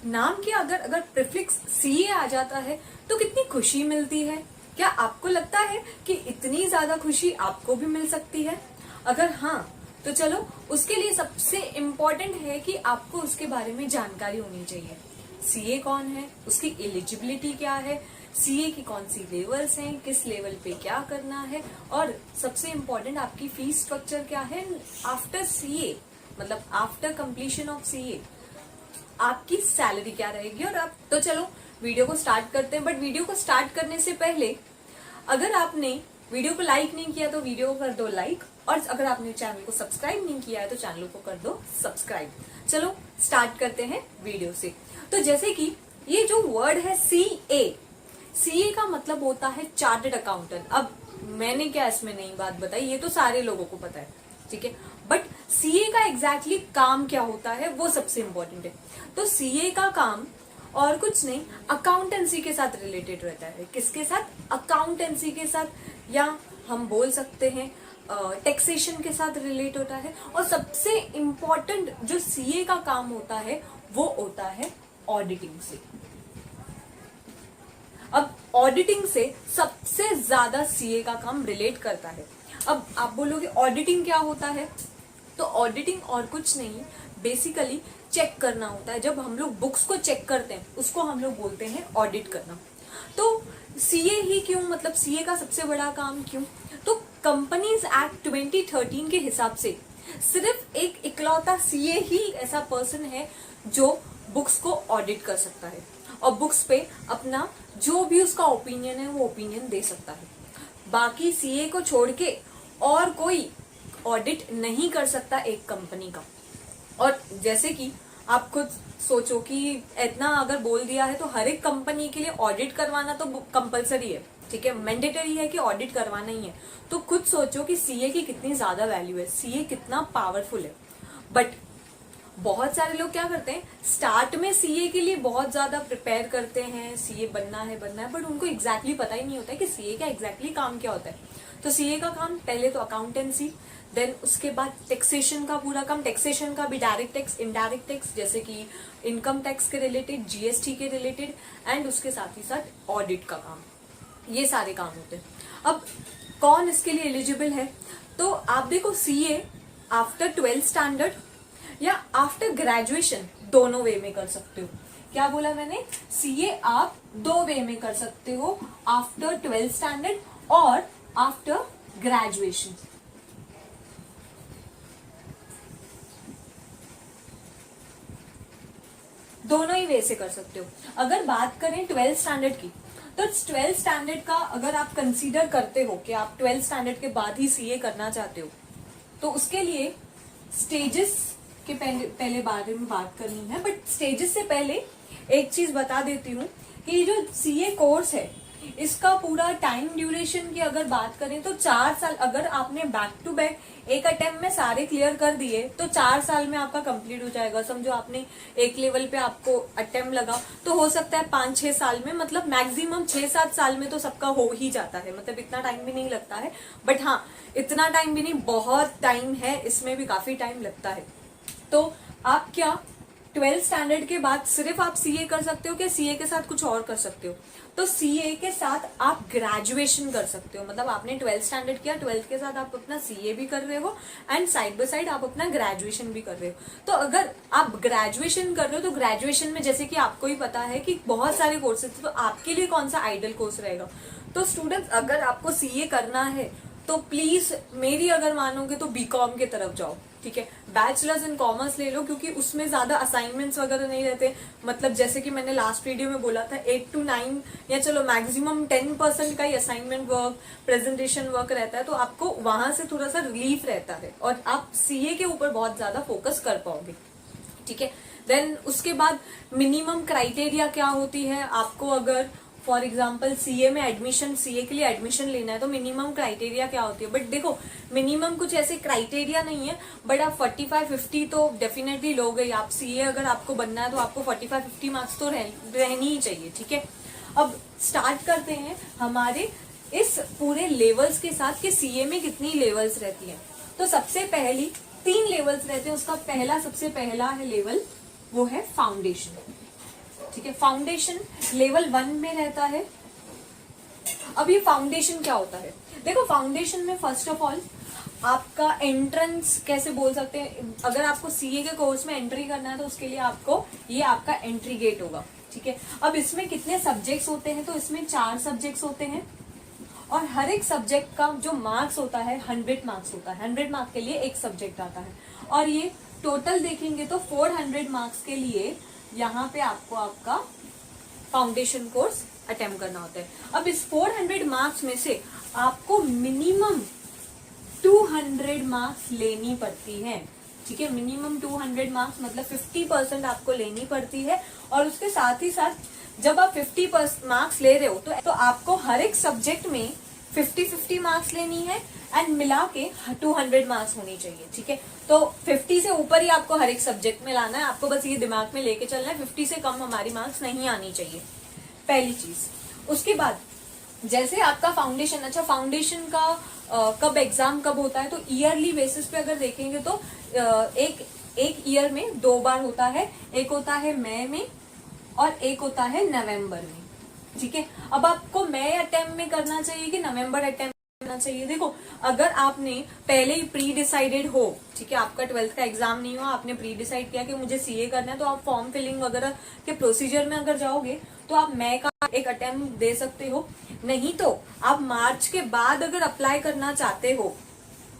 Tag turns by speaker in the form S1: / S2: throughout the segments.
S1: नाम के अगर अगर प्रीफिक्स सीए आ जाता है तो कितनी खुशी मिलती है। क्या आपको लगता है कि इतनी ज्यादा खुशी आपको भी मिल सकती है? अगर हाँ तो चलो उसके लिए सबसे इम्पोर्टेंट है कि आपको उसके बारे में जानकारी होनी चाहिए। सीए कौन है, उसकी एलिजिबिलिटी क्या है, सीए की कौन सी लेवल्स हैं, किस लेवल पे क्या करना है, और सबसे इम्पोर्टेंट आपकी फीस स्ट्रक्चर क्या है आफ्टर सीए, मतलब आफ्टर कंप्लीशन ऑफ सीए आपकी सैलरी क्या रहेगी। और आप तो चलो वीडियो को स्टार्ट करते हैं, बट वीडियो को स्टार्ट करने से पहले अगर आपने वीडियो को लाइक नहीं किया तो वीडियो को कर दो लाइक, और अगर आपने चैनल को सब्सक्राइब नहीं किया है तो चैनल को कर दो सब्सक्राइब। चलो स्टार्ट करते हैं वीडियो से। तो जैसे कि ये जो वर्ड है सीए, सीए का मतलब होता है चार्टर्ड अकाउंटेंट। अब मैंने क्या इसमें नई बात बताई, ये तो सारे लोगों को पता है, ठीक है, बट सीए का एग्जैक्टली काम क्या होता है वो सबसे इंपॉर्टेंट है। तो सीए का काम और कुछ नहीं, अकाउंटेंसी के साथ रिलेटेड रहता है। किसके साथ? अकाउंटेंसी के साथ, या हम बोल सकते हैं टैक्सेशन के साथ रिलेट होता है। और सबसे इम्पोर्टेंट जो सीए का काम होता है वो होता है ऑडिटिंग से। अब ऑडिटिंग से सबसे ज्यादा सीए का काम रिलेट करता है। अब आप बोलोगे ऑडिटिंग क्या होता है, तो ऑडिटिंग और कुछ नहीं, बेसिकली चेक करना होता है। जब हम लोग बुक्स को चेक करते हैं उसको हम लोग बोलते हैं ऑडिट करना। तो सीए ही क्यों, मतलब सीए का सबसे बड़ा काम क्यों? तो कंपनीज एक्ट 2013 के हिसाब से सिर्फ एक इकलौता सीए ही ऐसा पर्सन है जो बुक्स को ऑडिट कर सकता है और बुक्स पे अपना जो भी उसका ओपिनियन है वो ओपिनियन दे सकता है। बाकी सीए को छोड़ के और कोई ऑडिट नहीं कर सकता एक कंपनी का। और जैसे कि आप खुद सोचो कि इतना अगर बोल दिया है तो हर एक कंपनी के लिए ऑडिट करवाना तो कंपलसरी है, ठीक है, मैंडेटरी है कि ऑडिट करवाना ही है। तो खुद सोचो कि सीए की कितनी ज्यादा वैल्यू है, सीए कितना पावरफुल है। बट बहुत सारे लोग क्या करते हैं, स्टार्ट में सीए के लिए बहुत ज्यादा प्रिपेयर करते हैं, सीए बनना है, बट उनको एग्जैक्टली पता ही नहीं होता है कि सीए का एग्जैक्टली काम क्या होता है। तो सीए का काम पहले तो अकाउंटेंसी, देन उसके बाद टैक्सेशन का पूरा काम, टैक्सेशन का भी डायरेक्ट टैक्स, इनडायरेक्ट टैक्स, जैसे कि इनकम टैक्स के रिलेटेड, जीएसटी के रिलेटेड, एंड उसके साथ ही साथ ऑडिट का काम, ये सारे काम होते हैं। अब कौन इसके लिए एलिजिबल है? तो आप देखो सीए आफ्टर 12th स्टैंडर्ड या आफ्टर ग्रेजुएशन दोनों वे में कर सकते हो। क्या बोला मैंने? सीए आप दो वे में कर सकते हो, आफ्टर 12th स्टैंडर्ड और आफ्टर ग्रेजुएशन। दोनों ही वे से कर सकते हो। अगर बात करें 12th स्टैंडर्ड की, तो 12th स्टैंडर्ड का अगर आप कंसीडर करते हो कि आप 12th स्टैंडर्ड के बाद ही सीए करना चाहते हो, तो उसके लिए स्टेजेस के पहले बारे में बात करनी है। बट स्टेजेस से पहले एक चीज बता देती हूँ कि जो सीए कोर्स है इसका पूरा टाइम ड्यूरेशन की अगर बात करें तो 4 साल। अगर आपने बैक टू बैक एक अटेम्प्ट में सारे क्लियर कर दिए तो 4 साल में आपका कंप्लीट हो जाएगा। समझो आपने एक लेवल पे आपको अटेम्प्ट लगा तो हो सकता है 5-6 साल में, मतलब मैक्सिमम 6-7 साल में तो सबका हो ही जाता है, मतलब इतना टाइम भी नहीं लगता है। बट हाँ, इतना टाइम भी नहीं, बहुत टाइम है, इसमें भी काफी टाइम लगता है। तो आप क्या 12th स्टैंडर्ड के बाद सिर्फ आप सीए कर सकते हो क्या सीए के साथ कुछ और कर सकते हो? तो सीए के साथ आप ग्रेजुएशन कर सकते हो, मतलब आपने 12th स्टैंडर्ड किया, 12th के साथ आप अपना सीए भी कर रहे हो एंड साइड बाय साइड आप अपना ग्रेजुएशन भी कर रहे हो। तो अगर आप ग्रेजुएशन कर रहे हो तो ग्रेजुएशन में जैसे कि आपको ही पता है कि बहुत सारे कोर्सेज, तो आपके लिए कौन सा आइडल कोर्स रहेगा? तो स्टूडेंट्स, अगर आपको सीए करना है तो प्लीज मेरी अगर मानोगे तो बीकॉम की तरफ जाओ, ठीक है, बैचलर्स इन कॉमर्स ले लो, क्योंकि उसमें ज्यादा असाइनमेंट्स वगैरह नहीं रहते। मतलब जैसे कि मैंने लास्ट वीडियो में बोला था 8 to 9 या चलो मैक्सिमम 10% का ही असाइनमेंट वर्क, प्रेजेंटेशन वर्क रहता है, तो आपको वहां से थोड़ा सा रिलीफ रहता है और आप सीए के ऊपर बहुत ज्यादा फोकस कर पाओगे, ठीक है। देन उसके बाद मिनिमम क्राइटेरिया क्या होती है, आपको अगर फॉर एग्जाम्पल सीए में एडमिशन, सीए के लिए एडमिशन लेना है तो मिनिमम क्राइटेरिया क्या होती है? बट देखो, मिनिमम कुछ ऐसे क्राइटेरिया नहीं है, बट आप 45-50 तो डेफिनेटली लोगे। आप सीए अगर आपको बनना है तो आपको 45-50 मार्क्स तो रहनी ही चाहिए, ठीक है। अब स्टार्ट करते हैं हमारे इस पूरे लेवल्स के साथ कि सीए में कितनी लेवल्स रहती हैं। तो सबसे पहली 3 लेवल्स रहते हैं। उसका सबसे पहला है लेवल, वो है फाउंडेशन। ठीक है। फाउंडेशन लेवल 1 में रहता है। अब ये फाउंडेशन क्या होता है, देखो फाउंडेशन में फर्स्ट ऑफ ऑल आपका एंट्रेंस कैसे बोल सकते हैं, अगर आपको सीए के कोर्स में एंट्री करना है तो उसके लिए आपको ये आपका एंट्री गेट होगा, ठीक है। अब इसमें कितने सब्जेक्ट्स होते हैं, तो इसमें 4 सब्जेक्ट्स होते हैं और हर एक सब्जेक्ट का जो मार्क्स होता है 100 मार्क्स होता है। 100 मार्क्स के लिए एक सब्जेक्ट आता है और ये टोटल देखेंगे तो 400 मार्क्स के लिए यहाँ पे आपको आपका फाउंडेशन कोर्स अटेम्प्ट करना होता है। अब इस 400 मार्क्स में से आपको मिनिमम 200 मार्क्स लेनी पड़ती है, ठीक है। मिनिमम 200 मार्क्स मतलब 50% आपको लेनी पड़ती है और उसके साथ ही साथ जब आप 50% मार्क्स ले रहे हो तो आपको हर एक सब्जेक्ट में 50-50 मार्क्स लेनी है एंड मिला के 200 मार्क्स होनी चाहिए, ठीक है। तो 50 से ऊपर ही आपको हर एक सब्जेक्ट में लाना है, आपको बस ये दिमाग में लेके चलना है 50 से कम हमारी मार्क्स नहीं आनी चाहिए, पहली चीज। उसके बाद जैसे आपका फाउंडेशन, अच्छा फाउंडेशन का कब एग्जाम कब होता है, तो ईयरली बेसिस पे अगर देखेंगे तो एक ईयर में 2 बार होता है, एक होता है मई में और एक होता है नवंबर में, ठीक है। अब आपको मई अटेम्प्ट में करना चाहिए कि नवंबर अटेम्प्ट करना चाहिए, देखो अगर आपने पहले ही प्री डिसाइडेड हो, ठीक है, आपका 12th का एग्जाम नहीं हुआ, आपने प्री डिसाइड किया कि मुझे सीए करना है, तो आप फॉर्म फिलिंग वगैरह के प्रोसीजर में अगर जाओगे तो आप मई का एक अटेम्प्ट दे सकते हो। नहीं तो आप मार्च के बाद अगर अप्लाई करना चाहते हो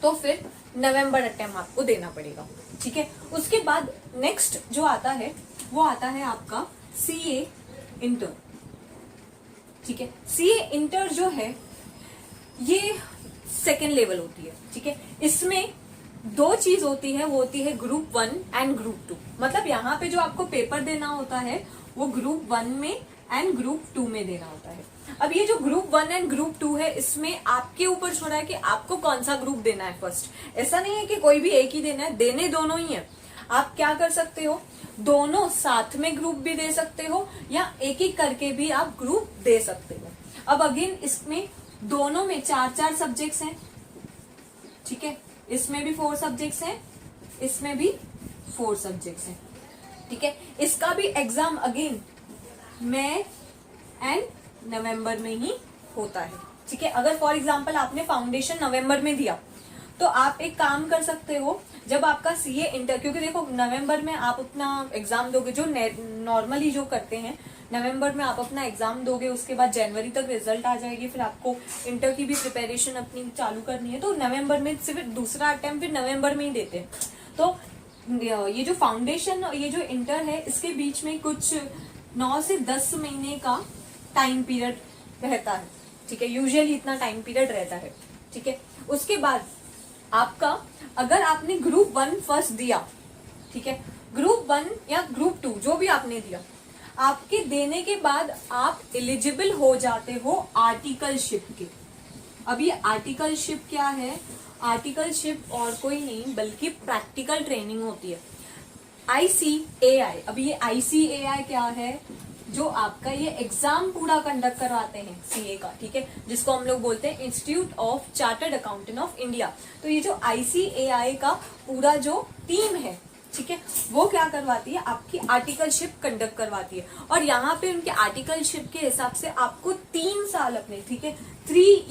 S1: तो फिर नवंबर अटेम्प्ट आपको देना पड़ेगा, ठीक है। उसके बाद नेक्स्ट जो आता है वो आता है आपका सीए इंटर, ठीक है। सीए इंटर जो है ये सेकेंड लेवल होती है, ठीक है। इसमें 2 चीज होती है, वो होती है ग्रुप 1 एंड ग्रुप 2, मतलब यहाँ पे जो आपको पेपर देना होता है वो ग्रुप 1 में एंड ग्रुप 2 में देना होता है। अब ये जो ग्रुप 1 एंड ग्रुप 2 है इसमें आपके ऊपर छोड़ा है कि आपको कौन सा ग्रुप देना है फर्स्ट। ऐसा नहीं है कि कोई भी एक ही देना है, देने दोनों ही है। आप क्या कर सकते हो, दोनों साथ में ग्रुप भी दे सकते हो या एक एक करके भी आप ग्रुप दे सकते हो। अब अगेन इसमें दोनों में 4-4 सब्जेक्ट्स हैं, ठीक है। इसमें भी 4 सब्जेक्ट्स हैं, इसमें भी 4 सब्जेक्ट्स हैं, ठीक है। इसका भी एग्जाम अगेन मई एंड नवंबर में ही होता है, ठीक है। अगर फॉर एग्जांपल आपने फाउंडेशन नवंबर में दिया तो आप एक काम कर सकते हो, जब आपका सीए इंटर, क्योंकि देखो नवंबर में आप अपना एग्जाम दोगे, जो नॉर्मली जो करते हैं नवंबर में आप अपना एग्जाम दोगे, उसके बाद जनवरी तक रिजल्ट आ जाएगी, फिर आपको इंटर की भी प्रिपरेशन अपनी चालू करनी है, तो नवंबर में सिर्फ दूसरा अटेम्प्ट फिर नवंबर में ही देते हैं। तो ये जो फाउंडेशन और ये जो इंटर है इसके बीच में कुछ 9 से 10 महीने का टाइम पीरियड रहता है, ठीक है। यूजुअली इतना टाइम पीरियड रहता है, ठीक है। उसके बाद आपका अगर आपने ग्रुप 1 फर्स्ट दिया, ठीक है, ग्रुप 1 या ग्रुप 2 जो भी आपने दिया, आपके देने के बाद आप एलिजिबल हो जाते हो आर्टिकलशिप के। अब ये आर्टिकलशिप क्या है, आर्टिकलशिप और कोई नहीं बल्कि प्रैक्टिकल ट्रेनिंग होती है, ICAI। अब ये ICAI क्या है, जो आपका ये एग्जाम पूरा कंडक्ट करवाते हैं सीए का, ठीक है, जिसको हम लोग बोलते हैं institute of chartered accountant of India. तो ये जो ICAI का पूरा जो टीम है, ठीक है, वो क्या करवाती है, आपकी आर्टिकलशिप कंडक्ट करवाती है। और यहाँ पे उनके आर्टिकलशिप के हिसाब से आपको 3 साल अपने, ठीक है, 3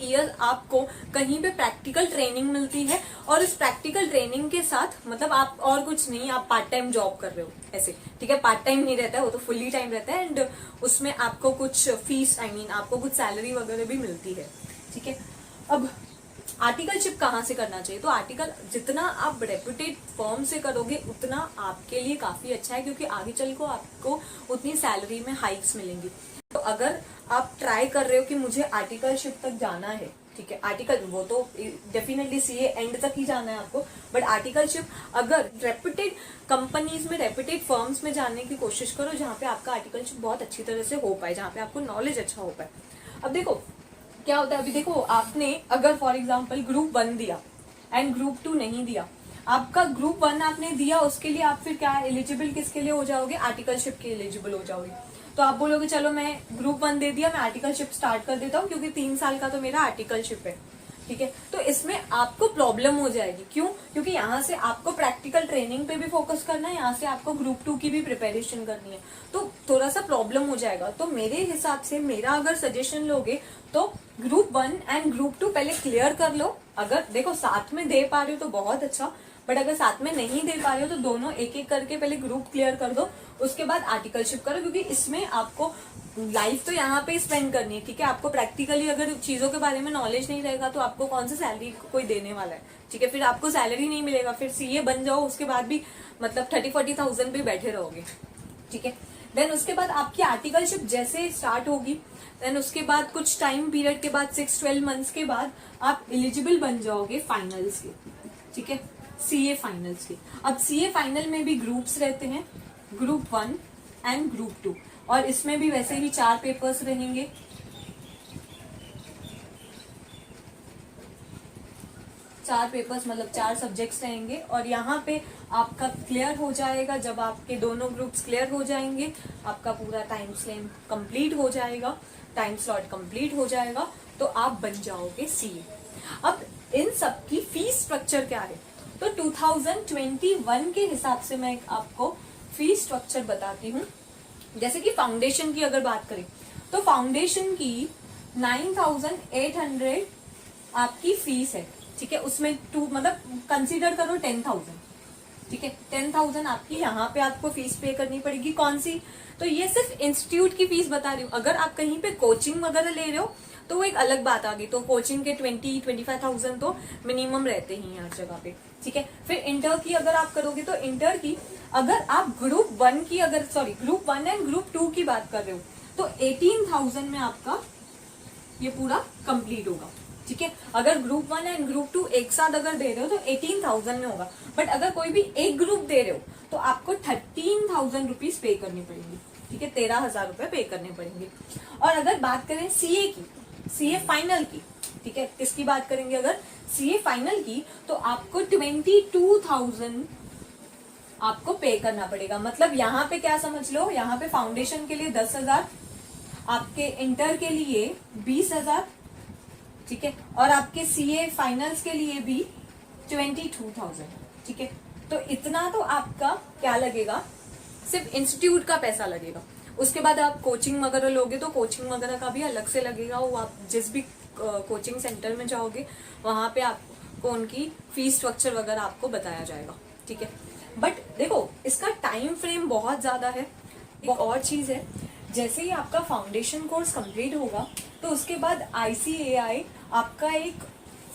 S1: ईयर आपको कहीं पे प्रैक्टिकल ट्रेनिंग मिलती है और इस प्रैक्टिकल ट्रेनिंग के साथ मतलब आप और कुछ नहीं, आप पार्ट टाइम जॉब कर रहे हो ऐसे, ठीक है। पार्ट टाइम नहीं रहता है, वो तो फुल्ली टाइम रहता है एंड उसमें आपको कुछ फीस आपको कुछ सैलरी वगैरह भी मिलती है, ठीक है। अब आर्टिकलशिप कहाँ से करना चाहिए, तो आर्टिकल जितना आप रेप्यूटेड फर्म से करोगे उतना आपके लिए काफी अच्छा है, क्योंकि आगे चल को आपको उतनी सैलरी में हाइक्स मिलेंगी। तो अगर आप ट्राई कर रहे हो कि मुझे आर्टिकलशिप तक जाना है, ठीक है, आर्टिकल वो तो डेफिनेटली सीए एंड तक ही जाना है आपको, बट आर्टिकलशिप अगर रेप्यूटेड कंपनीज में, रेप्यूटेड फर्म्स में जाने की कोशिश करो जहाँ पे आपका आर्टिकलशिप बहुत अच्छी तरह से हो पाए, जहाँ पे आपको नॉलेज अच्छा हो पाए। अब देखो क्या होता है, अभी देखो आपने अगर फॉर एग्जाम्पल ग्रुप 1 दिया एंड ग्रुप 2 नहीं दिया, आपका ग्रुप 1 आपने दिया, उसके लिए आप फिर क्या एलिजिबल किसके लिए हो जाओगे, आर्टिकलशिप के एलिजिबल हो जाओगे। तो आप बोलोगे चलो मैं ग्रुप 1 दे दिया, मैं आर्टिकलशिप स्टार्ट कर देता हूँ क्योंकि 3 साल का तो मेरा आर्टिकलशिप है, ठीक है। तो इसमें आपको प्रॉब्लम हो जाएगी, क्यों? क्योंकि यहाँ से आपको प्रैक्टिकल ट्रेनिंग पे भी फोकस करना है, यहाँ से आपको ग्रुप 2 की भी प्रिपरेशन करनी है, तो थोड़ा सा प्रॉब्लम हो जाएगा। तो मेरे हिसाब से मेरा अगर सजेशन लोगे तो ग्रुप 1 एंड ग्रुप 2 पहले क्लियर कर लो। अगर देखो साथ में दे पा रहे हो तो बहुत अच्छा, बट अगर साथ में नहीं दे पा रहे हो तो दोनों एक एक करके पहले ग्रुप क्लियर कर दो, उसके बाद आर्टिकलशिप करो, क्योंकि इसमें आपको लाइफ तो यहाँ पे स्पेंड करनी है, ठीक है। आपको प्रैक्टिकली अगर चीजों के बारे में नॉलेज नहीं रहेगा तो आपको कौन सा सैलरी कोई देने वाला है, ठीक है। फिर आपको सैलरी नहीं मिलेगा, फिर सीए बन जाओ उसके बाद भी मतलब 30-40,000 पे बैठे रहोगे, ठीक है। देन उसके बाद आपकी आर्टिकलशिप जैसे स्टार्ट होगी, देन उसके बाद कुछ टाइम पीरियड के बाद 6-12 मंथ्स के बाद आप एलिजिबल बन जाओगे फाइनल्स के, ठीक है, सीए फाइनल्स के। अब सीए फाइनल में भी ग्रुप्स रहते हैं, ग्रुप 1 एंड ग्रुप 2, और इसमें भी वैसे ही 4 पेपर्स रहेंगे। 4 पेपर्स मतलब 4 सब्जेक्ट्स रहेंगे, और यहाँ पे आपका क्लियर हो जाएगा। जब आपके दोनों ग्रुप्स क्लियर हो जाएंगे, आपका पूरा टाइम स्लैम कंप्लीट हो जाएगा, टाइम स्लॉट कंप्लीट हो जाएगा, तो आप बन जाओगे सीए। अब इन सब की फीस स्ट्रक्चर क्या है, तो 2021 के हिसाब से मैं आपको फीस स्ट्रक्चर बताती हूँ। जैसे कि फाउंडेशन की अगर बात करें तो फाउंडेशन की 9,800 आपकी फीस है, ठीक है। उसमें मतलब कंसीडर करो 10,000, ठीक है। 10,000 आपकी यहाँ पे आपको फीस पे करनी पड़ेगी। कौन सी? तो ये सिर्फ इंस्टीट्यूट की फीस बता रही हूँ। अगर आप कहीं पे कोचिंग वगैरह ले रहे हो तो वो एक अलग बात आ गई, तो कोचिंग के 20-25,000 तो मिनिमम रहते ही हर जगह पे, ठीक है। फिर इंटर की अगर आप करोगे तो इंटर की अगर आप ग्रुप 1 की ग्रुप 1 एंड ग्रुप 2 की बात कर रहे हो तो 18,000 में आपका ये पूरा कंप्लीट होगा, ठीक है। अगर ग्रुप 1 एंड ग्रुप 2 एक साथ अगर दे रहे हो तो 18,000 में होगा, बट अगर कोई भी एक ग्रुप दे रहे हो तो आपको 13,000 रुपीज पे करनी पड़ेगी, ठीक है। 13,000 रुपए पे करने पड़ेंगे। और अगर बात करें सीए की, सीए फाइनल की, ठीक है, इसकी बात करेंगे अगर सीए फाइनल की तो आपको 22,000 आपको पे करना पड़ेगा। मतलब यहाँ पे क्या समझ लो, यहाँ पे फाउंडेशन के लिए 10,000, आपके इंटर के लिए 20,000, ठीक है, और आपके सीए फाइनल्स के लिए भी 22,000, ठीक है। तो इतना तो आपका क्या लगेगा, सिर्फ इंस्टीट्यूट का पैसा लगेगा। उसके बाद आप कोचिंग वगैरह लोगे तो कोचिंग वगैरह का भी अलग से लगेगा। वो आप जिस भी कोचिंग सेंटर में जाओगे वहां पे आपको उनकी फीस स्ट्रक्चर वगैरह आपको बताया जाएगा, ठीक है। बट देखो इसका टाइम फ्रेम बहुत ज्यादा है। एक और चीज है, जैसे ही आपका फाउंडेशन कोर्स कंप्लीट होगा तो उसके बाद ICAI आपका एक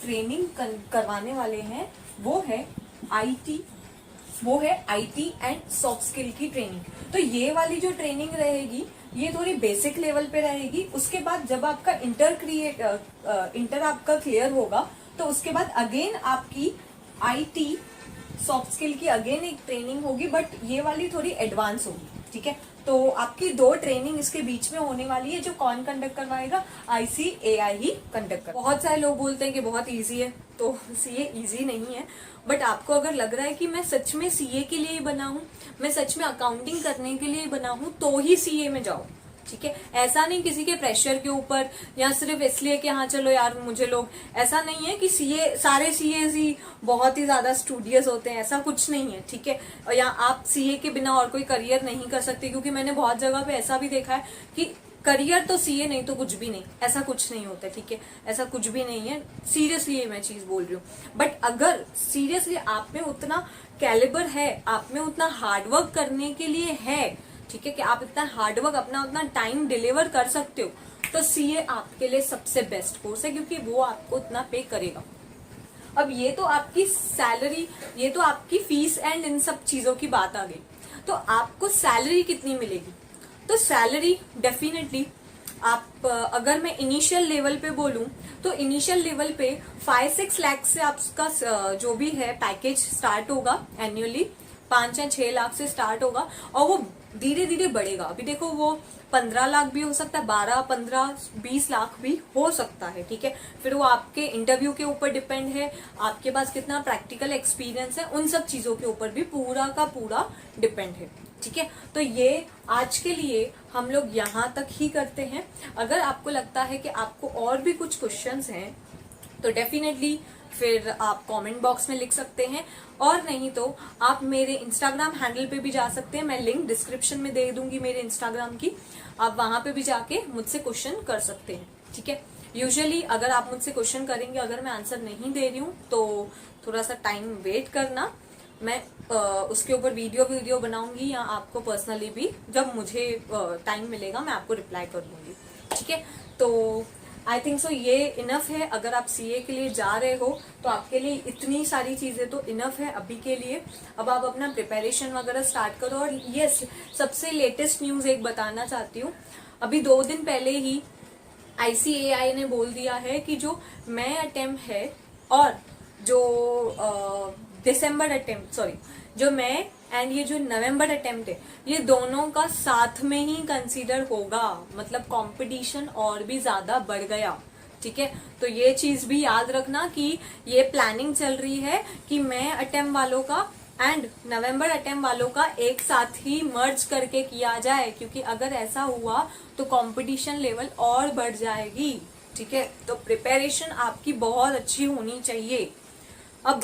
S1: ट्रेनिंग करवाने वाले हैं, वो है IT एंड सॉफ्ट स्किल की ट्रेनिंग। तो ये वाली जो ट्रेनिंग रहेगी ये थोड़ी बेसिक लेवल पे रहेगी। उसके बाद जब आपका इंटर आपका क्लियर होगा तो उसके बाद अगेन आपकी IT सॉफ्ट स्किल की अगेन एक ट्रेनिंग होगी, बट ये वाली थोड़ी एडवांस होगी, ठीक है। तो आपकी 2 ट्रेनिंग इसके बीच में होने वाली है। जो कौन कंडक्ट करवाएगा? ICAI ही कंडक्ट कर। बहुत सारे लोग बोलते हैं कि बहुत इजी है, तो सीए इजी नहीं है। बट आपको अगर लग रहा है कि मैं सच में सीए के लिए ही बना हूं, मैं सच में अकाउंटिंग करने के लिए ही बना हूं, तो ही सीए में जाओ, ठीक है। ऐसा नहीं किसी के प्रेशर के ऊपर या सिर्फ इसलिए कि हाँ चलो यार मुझे लोग, ऐसा नहीं है कि सीए सारे सीए ही बहुत ही ज्यादा स्टूडियस होते हैं, ऐसा कुछ नहीं है, ठीक है। या आप सीए के बिना और कोई करियर नहीं कर सकते, क्योंकि मैंने बहुत जगह पे ऐसा भी देखा है कि करियर तो सीए नहीं तो कुछ भी नहीं, ऐसा कुछ नहीं होता, ठीक है। ऐसा कुछ भी नहीं है, सीरियसली ये मैं चीज बोल रही हूँ। बट अगर सीरियसली आप में उतना कैलिबर है, आप में उतना हार्डवर्क करने के लिए है, ठीक है, कि आप इतना हार्डवर्क अपना उतना टाइम डिलीवर कर सकते हो, तो सीए आपके लिए सबसे बेस्ट कोर्स है, क्योंकि वो आपको उतना पे करेगा। अब ये तो आपकी सैलरी, ये तो आपकी फीस एंड इन सब चीजों की बात आ गई। तो आपको सैलरी कितनी मिलेगी? तो सैलरी डेफिनेटली आप अगर मैं इनिशियल लेवल पे बोलूं तो इनिशियल लेवल पे 5-6 लाख से आपका जो भी है पैकेज स्टार्ट होगा एनुअली। 5 या 6 लाख से स्टार्ट होगा और वो धीरे धीरे बढ़ेगा। अभी देखो वो 15 लाख भी हो सकता है, 12, 15, 20 लाख भी हो सकता है, ठीक है। फिर वो आपके इंटरव्यू के ऊपर डिपेंड है, आपके पास कितना प्रैक्टिकल एक्सपीरियंस है, उन सब चीजों के ऊपर भी पूरा का पूरा डिपेंड है, ठीक है। तो ये आज के लिए हम लोग यहाँ तक ही करते हैं। अगर आपको लगता है कि आपको और भी कुछ क्वेश्चंस हैं तो डेफिनेटली फिर आप कमेंट बॉक्स में लिख सकते हैं, और नहीं तो आप मेरे इंस्टाग्राम हैंडल पे भी जा सकते हैं। मैं लिंक डिस्क्रिप्शन में दे दूंगी मेरे इंस्टाग्राम की, आप वहां पे भी जाके मुझसे क्वेश्चन कर सकते हैं। ठीक है, यूजुअली अगर आप मुझसे क्वेश्चन करेंगे, अगर मैं आंसर नहीं दे रही हूँ तो थोड़ा सा टाइम वेट करना, मैं उसके ऊपर वीडियो बनाऊंगी, या आपको पर्सनली भी जब मुझे टाइम मिलेगा मैं आपको रिप्लाई कर दूंगी। ठीक है, तो आई थिंक सो ये इनफ है। अगर आप सीए के लिए जा रहे हो तो आपके लिए इतनी सारी चीजें तो इनफ है अभी के लिए। अब आप अपना प्रिपरेशन वगैरह स्टार्ट करो। और यस, सबसे लेटेस्ट न्यूज एक बताना चाहती हूँ। अभी 2 दिन पहले ही ICAI ने बोल दिया है कि जो मई अटेम्प्ट है और जो दिसंबर अटेम्प्ट, सॉरी, जो मई एंड ये जो नवंबर अटेम्प्ट है, ये दोनों का साथ में ही कंसीडर होगा। मतलब कंपटीशन और भी ज्यादा बढ़ गया। ठीक है, तो ये चीज भी याद रखना कि ये प्लानिंग चल रही है कि मई अटेम्प्ट वालों का एंड नवंबर अटेम्प्ट वालों का एक साथ ही मर्ज करके किया जाए, क्योंकि अगर ऐसा हुआ तो कंपटीशन लेवल और बढ़ जाएगी। ठीक है, तो प्रिपरेशन आपकी बहुत अच्छी होनी चाहिए। अब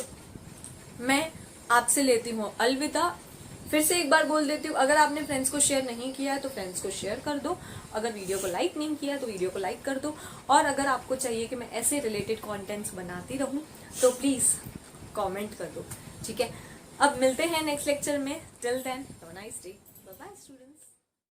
S1: मैं आपसे लेती हूँ अलविदा। फिर से एक बार बोल देती हूँ, अगर आपने फ्रेंड्स को शेयर नहीं किया है तो फ्रेंड्स को शेयर कर दो, अगर वीडियो को लाइक नहीं किया तो वीडियो को लाइक कर दो, और अगर आपको चाहिए कि मैं ऐसे रिलेटेड कंटेंट्स बनाती रहूं तो प्लीज कमेंट कर दो। ठीक है, अब मिलते हैं नेक्स्ट लेक्चर में। Till then have a nice day, bye bye students.